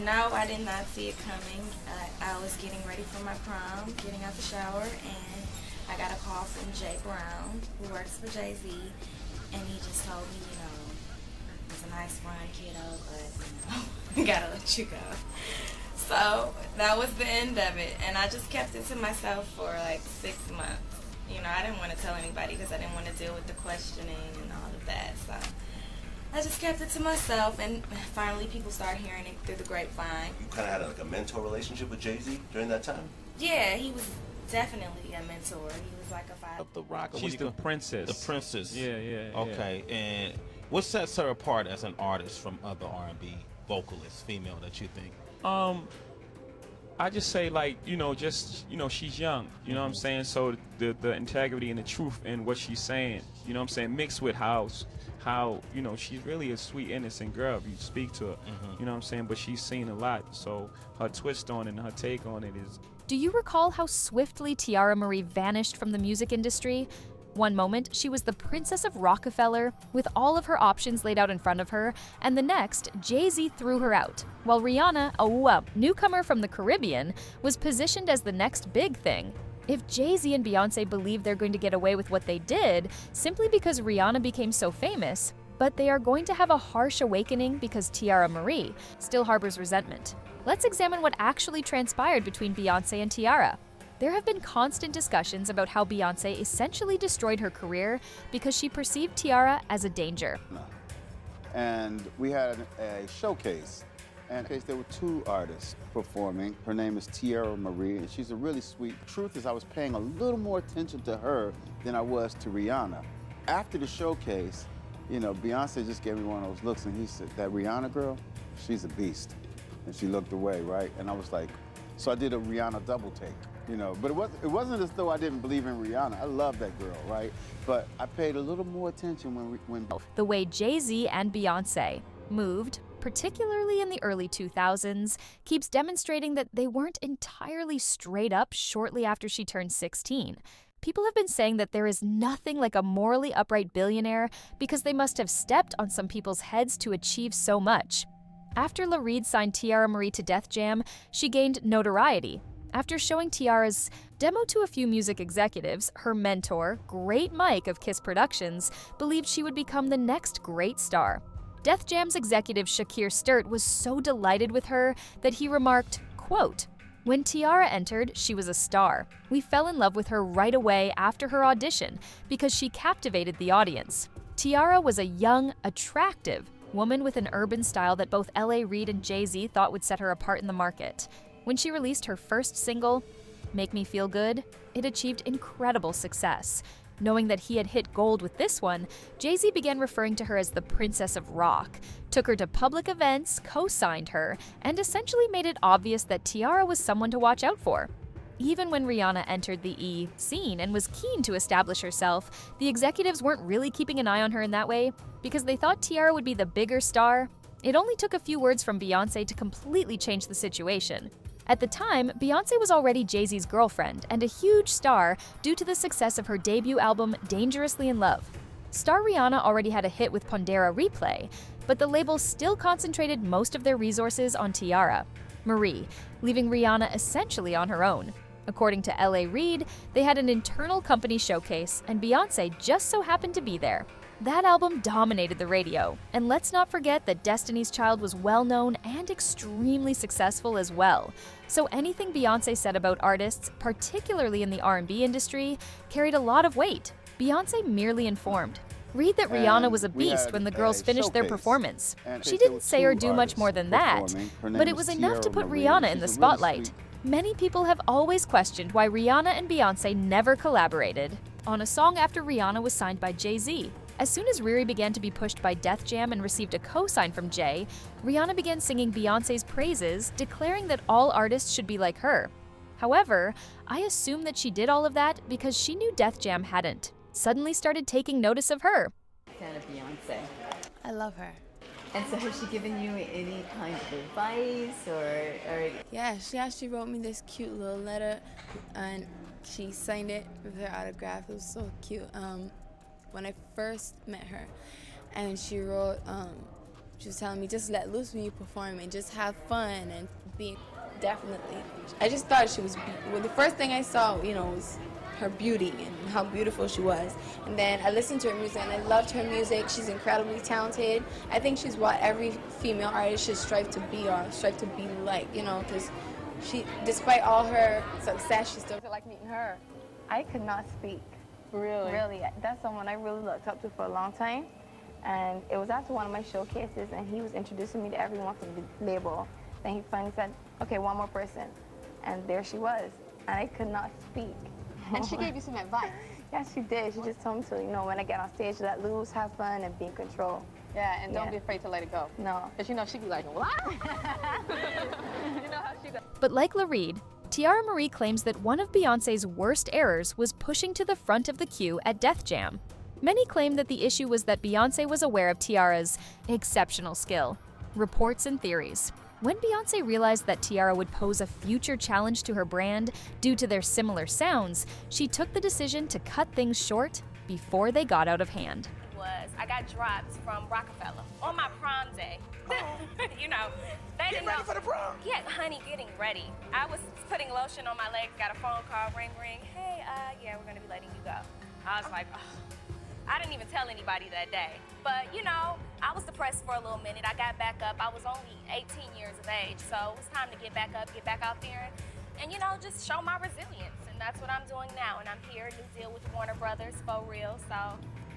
No, I did not see it coming. I was getting ready for my prom, getting out the shower, and I got a call from Jay Brown, who works for Jay-Z, and he just told me, it was a nice run, kiddo, but, we gotta let you go. So that was the end of it, and I just kept it to myself for like 6 months. I didn't want to tell anybody because I didn't want to deal with the questioning and all of that, so I just kept it to myself, and finally people started hearing it through the grapevine. You kind of had a mentor relationship with Jay-Z during that time? Yeah, he was definitely a mentor. He was like a father. Of the rock. She's the princess. The princess. Yeah. Okay, and what sets her apart as an artist from other R&B vocalists, female, that you think? I just say, she's young, you know what I'm saying? So the integrity and the truth in what she's saying, you know what I'm saying, mixed with how she's really a sweet, innocent girl if you speak to her, you know what I'm saying? But she's seen a lot, so her twist on it and her take on it is... Do you recall how swiftly Teairra Mari vanished from the music industry? One moment, she was the Princess of Rockefeller, with all of her options laid out in front of her, and the next, Jay-Z threw her out, while Rihanna, a newcomer from the Caribbean, was positioned as the next big thing. If Jay-Z and Beyonce believe they're going to get away with what they did, simply because Rihanna became so famous, but they are going to have a harsh awakening because Teairra Mari still harbors resentment. Let's examine what actually transpired between Beyonce and Teairra. There have been constant discussions about how Beyonce essentially destroyed her career because she perceived Teairra as a danger. And we had a showcase, and there were 2 artists performing. Her name is Teairra Mari, and she's a really sweet. Truth is, I was paying a little more attention to her than I was to Rihanna. After the showcase, Beyonce just gave me one of those looks, and he said, "That Rihanna girl, she's a beast." And she looked away, right? And I was like, so I did a Rihanna double take. But it wasn't as though I didn't believe in Rihanna. I love that girl, right? But I paid a little more attention when the way Jay-Z and Beyonce moved, particularly in the early 2000s, keeps demonstrating that they weren't entirely straight up shortly after she turned 16. People have been saying that there is nothing like a morally upright billionaire because they must have stepped on some people's heads to achieve so much. After La Reid signed Teairra Mari to Def Jam, she gained notoriety. After showing Teairra's demo to a few music executives, her mentor, Great Mike of Kiss Productions, believed she would become the next great star. Def Jam's executive Shakir Sturt was so delighted with her that he remarked, quote, "When Teairra entered, she was a star. We fell in love with her right away after her audition because she captivated the audience. Teairra was a young, attractive woman with an urban style that both L.A. Reid and Jay-Z thought would set her apart in the market. When she released her first single, Make Me Feel Good, it achieved incredible success. Knowing that he had hit gold with this one, Jay-Z began referring to her as the Princess of Rock, took her to public events, co-signed her, and essentially made it obvious that Teairra was someone to watch out for. Even when Rihanna entered the E scene and was keen to establish herself, the executives weren't really keeping an eye on her in that way because they thought Teairra would be the bigger star. It only took a few words from Beyonce to completely change the situation. At the time, Beyonce was already Jay-Z's girlfriend and a huge star due to the success of her debut album, Dangerously in Love. Star Rihanna already had a hit with Pondera Replay, but the label still concentrated most of their resources on Teairra Mari, leaving Rihanna essentially on her own. According to L.A. Reid, they had an internal company showcase, and Beyonce just so happened to be there. That album dominated the radio, and let's not forget that Destiny's Child was well-known and extremely successful as well. So anything Beyonce said about artists, particularly in the R&B industry, carried a lot of weight. Beyonce merely informed. Read that Rihanna was a beast when the girls finished their performance. She didn't say or do much more than that, but it was enough to put Rihanna in the spotlight. Many people have always questioned why Rihanna and Beyonce never collaborated on a song after Rihanna was signed by Jay-Z. As soon as Riri began to be pushed by Def Jam and received a co-sign from Jay, Rihanna began singing Beyonce's praises, declaring that all artists should be like her. However, I assume that she did all of that because she knew Def Jam hadn't. Suddenly started taking notice of her. Fan of Beyonce. I love her. And so has she given you any kind of advice or... Yeah, she actually wrote me this cute little letter, and she signed it with her autograph. It was so cute. When I first met her, and she wrote, She was telling me just let loose when you perform and just have fun and be. Definitely. I just thought she was, well, the first thing I saw, was her beauty and how beautiful she was. And then I listened to her music and I loved her music. She's incredibly talented. I think she's what every female artist should strive to be or strive to be like, because she, despite all her success, she still I like meeting her. I could not speak. really. Really, that's someone I really looked up to for a long time. And it was after one of my showcases, and he was introducing me to everyone from the label. Then he finally said, okay, one more person. And there she was. And I could not speak. And she gave you some advice. Yes, she did. She just told me to, when I get on stage, let loose, have fun, and be in control. Yeah, and don't be afraid to let it go. No. Because she'd be like, what? You know how she does. But like Lareed, Teairra Marie claims that one of Beyonce's worst errors was pushing to the front of the queue at Def Jam. Many claim that the issue was that Beyonce was aware of Teairra's exceptional skill. Reports and theories. When Beyonce realized that Teairra would pose a future challenge to her brand due to their similar sounds, she took the decision to cut things short before they got out of hand. I got dropped from Rockefeller on my prom day. They didn't know. Ready for the prom? Yeah, honey, getting ready. I was putting lotion on my legs, got a phone call, ring, ring. Hey, yeah, we're gonna be letting you go. I was like, I didn't even tell anybody that day. But, I was depressed for a little minute. I got back up. I was only 18 years of age, so it was time to get back up, get back out there, and just show my resilience. And that's what I'm doing now. And I'm here, new deal with Warner Brothers, for real, so.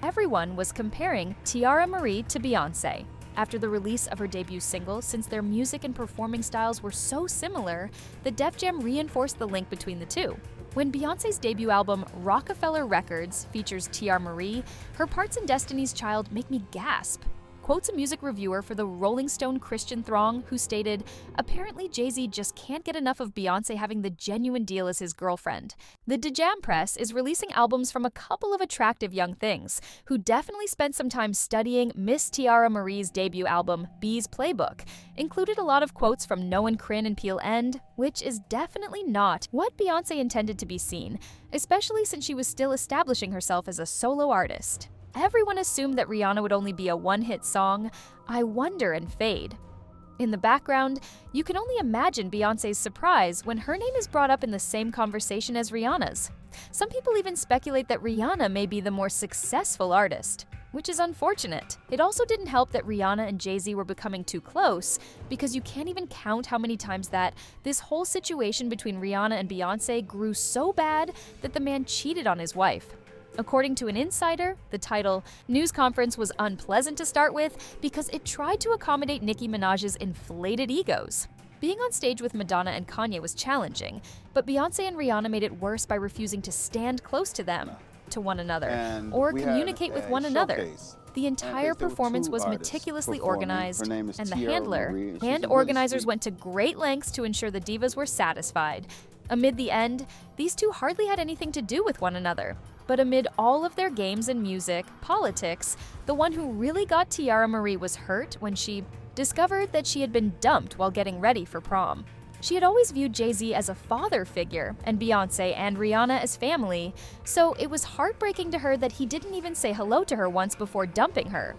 Everyone was comparing Teairra Marie to Beyonce. After the release of her debut single, since their music and performing styles were so similar, the Def Jam reinforced the link between the two. When Beyonce's debut album, Rockefeller Records, features Teairra Marie, her parts in Destiny's Child make me gasp. Quotes a music reviewer for the Rolling Stone Christian Throng who stated, apparently Jay-Z just can't get enough of Beyonce having the genuine deal as his girlfriend. The DeJam Press is releasing albums from a couple of attractive young things who definitely spent some time studying Miss Teairra Marie's debut album, B's Playbook. Included a lot of quotes from Noah Crin and Peel End, which is definitely not what Beyonce intended to be seen, especially since she was still establishing herself as a solo artist. Everyone assumed that Rihanna would only be a one-hit song, I Wonder and fade. In the background, you can only imagine Beyonce's surprise when her name is brought up in the same conversation as Rihanna's. Some people even speculate that Rihanna may be the more successful artist, which is unfortunate. It also didn't help that Rihanna and Jay-Z were becoming too close, because you can't even count how many times that this whole situation between Rihanna and Beyonce grew so bad that the man cheated on his wife. According to an insider, the title News Conference was unpleasant to start with because it tried to accommodate Nicki Minaj's inflated egos. Being on stage with Madonna and Kanye was challenging, but Beyonce and Rihanna made it worse by refusing to stand close to them, to one another, or communicate with one another. The entire performance was meticulously organized, and the handler and organizers went to great lengths to ensure the divas were satisfied. Amid the end, these two hardly had anything to do with one another. But amid all of their games and music, politics, the one who really got Teairra Marie was hurt when she discovered that she had been dumped while getting ready for prom. She had always viewed Jay-Z as a father figure, and Beyonce and Rihanna as family, so it was heartbreaking to her that he didn't even say hello to her once before dumping her.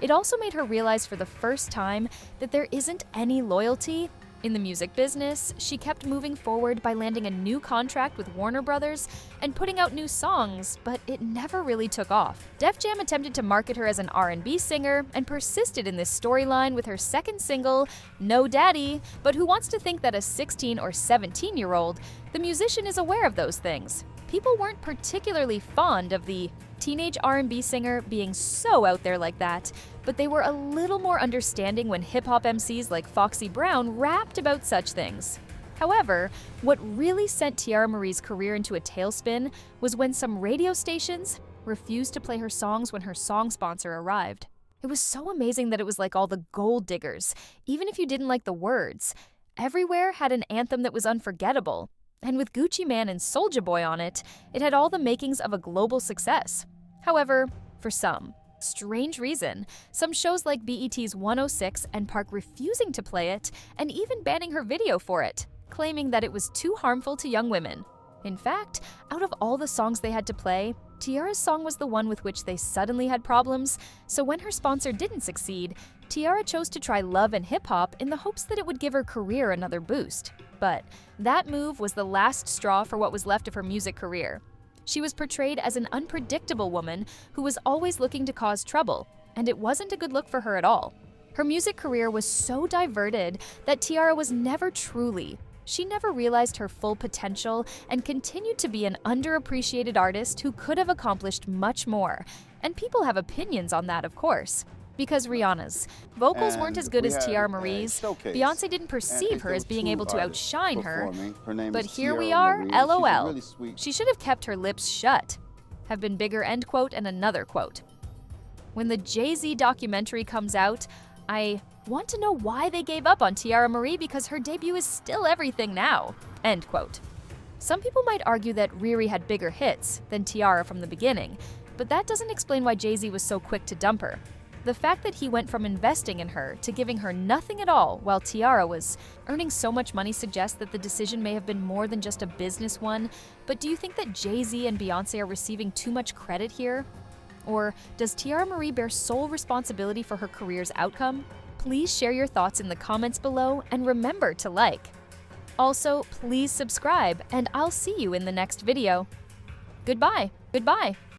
It also made her realize for the first time that there isn't any loyalty. In the music business, she kept moving forward by landing a new contract with Warner Brothers and putting out new songs, but it never really took off. Def Jam attempted to market her as an R&B singer and persisted in this storyline with her second single, No Daddy, but who wants to think that a 16 or 17-year-old, the musician is aware of those things? People weren't particularly fond of the teenage R&B singer being so out there like that, but they were a little more understanding when hip-hop MCs like Foxy Brown rapped about such things. However, what really sent Teairra Marie's career into a tailspin was when some radio stations refused to play her songs when her song sponsor arrived. It was so amazing that it was like all the gold diggers, even if you didn't like the words. Everywhere had an anthem that was unforgettable. And with Gucci Mane and Soulja Boy on it, it had all the makings of a global success. However, for some strange reason, some shows like BET's 106 and Park refusing to play it and even banning her video for it, claiming that it was too harmful to young women. In fact, out of all the songs they had to play, Teairra's song was the one with which they suddenly had problems, so when her sponsor didn't succeed, Teairra chose to try love and hip-hop in the hopes that it would give her career another boost. But that move was the last straw for what was left of her music career. She was portrayed as an unpredictable woman who was always looking to cause trouble, and it wasn't a good look for her at all. Her music career was so diverted that Teairra was never truly. She never realized her full potential and continued to be an underappreciated artist who could have accomplished much more. And people have opinions on that, of course. Because Rihanna's vocals weren't as good as Teairra Marie's, Beyonce didn't perceive her as being able to outshine her. But here we are, LOL. She should have kept her lips shut. Have been bigger, end quote, and another quote. When the Jay-Z documentary comes out, I want to know why they gave up on Teairra Marie because her debut is still everything now, end quote. Some people might argue that Riri had bigger hits than Teairra from the beginning, but that doesn't explain why Jay-Z was so quick to dump her. The fact that he went from investing in her to giving her nothing at all while Teairra was earning so much money suggests that the decision may have been more than just a business one, but do you think that Jay-Z and Beyonce are receiving too much credit here? Or does Teairra Marie bear sole responsibility for her career's outcome? Please share your thoughts in the comments below and remember to like. Also, please subscribe and I'll see you in the next video. Goodbye. Goodbye.